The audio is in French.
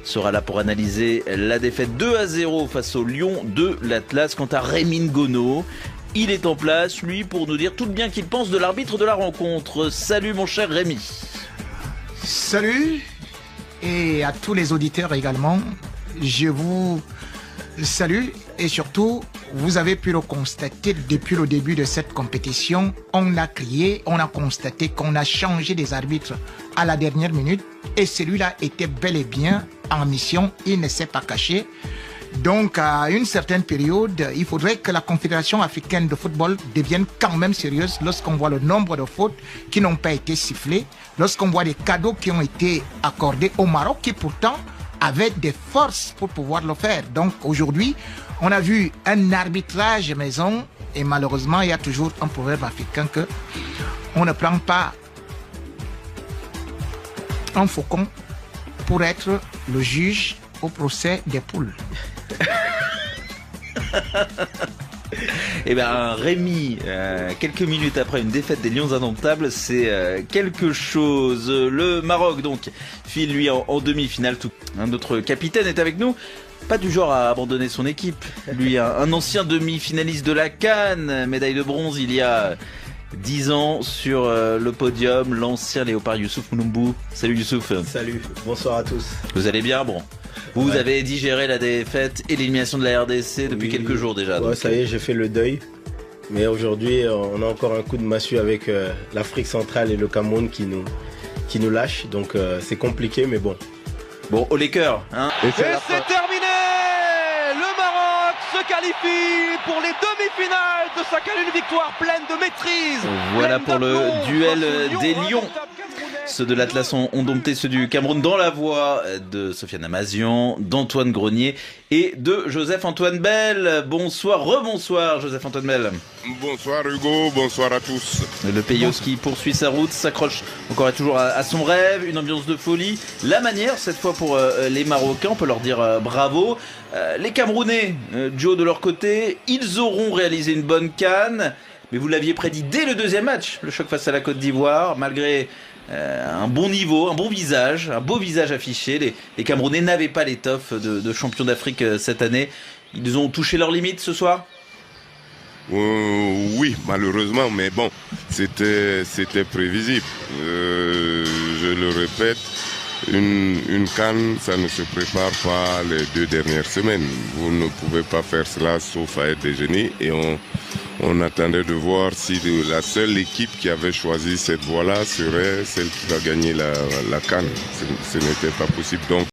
Sera là pour analyser la défaite 2-0 face au Lion de l'Atlas. Quant à Rémi Ngono, il est en place, lui, pour nous dire tout le bien qu'il pense de l'arbitre de la rencontre. Salut mon cher Rémi. Salut, et à tous les auditeurs également, je vous salue et surtout, vous avez pu le constater depuis le début de cette compétition, on a crié, on a constaté qu'on a changé des arbitres à la dernière minute et celui-là était bel et bien en mission, il ne s'est pas caché. Donc, à une certaine période, il faudrait que la Confédération africaine de football devienne quand même sérieuse lorsqu'on voit le nombre de fautes qui n'ont pas été sifflées, lorsqu'on voit les cadeaux qui ont été accordés au Maroc, qui pourtant avait des forces pour pouvoir le faire. Donc, aujourd'hui, on a vu un arbitrage maison et malheureusement, il y a toujours un proverbe africain que on ne prend pas un faucon pour être le juge au procès des poules. Eh bien, Rémi, quelques minutes après une défaite des Lions indomptables, c'est quelque chose. Le Maroc, donc, file lui en demi-finale. Notre capitaine est avec nous. Pas du genre à abandonner son équipe. Lui, un ancien demi-finaliste de la CAN, médaille de bronze il y a 10 ans sur le podium, l'ancien Léopard Youssouf Mouloumbou. Salut Youssouf. Salut, bonsoir à tous. Vous allez bien? Bon. Vous avez digéré la défaite et l'élimination de la RDC depuis quelques jours déjà. Ouais, donc. Ça y est, j'ai fait le deuil. Mais aujourd'hui, on a encore un coup de massue avec l'Afrique centrale et le Cameroun qui nous lâchent. Donc c'est compliqué, mais bon. Bon, au Lakers, hein. Et c'est terminé. Le Maroc se qualifie pour les demi-finales de sa canne, une victoire pleine de maîtrise. Voilà pour le duel des Lions. Ceux de l'Atlas ont dompté ceux du Cameroun dans la voix de Sofiane Amazian, d'Antoine Grenier et de Joseph-Antoine Bell. Bonsoir, rebonsoir Joseph-Antoine Bell. Bonsoir Hugo, bonsoir à tous. Le Payos qui poursuit sa route, s'accroche encore et toujours à son rêve, une ambiance de folie. La manière, cette fois pour les Marocains, on peut leur dire bravo. Les Camerounais, Joe de leur côté, ils auront réalisé une bonne CAN. Mais vous l'aviez prédit dès le deuxième match, le choc face à la Côte d'Ivoire, malgré un bon niveau, un bon visage, un beau visage affiché. Les Camerounais n'avaient pas l'étoffe de champions d'Afrique cette année. Ils ont touché leurs limites ce soir. Oui, malheureusement, mais bon, c'était prévisible. Je le répète, une CAN, ça ne se prépare pas les 2 dernières semaines. Vous ne pouvez pas faire cela sauf à être des génies. Et on attendait de voir si la seule équipe qui avait choisi cette voie-là serait celle qui va gagner la CAN. Ce n'était pas possible. Donc,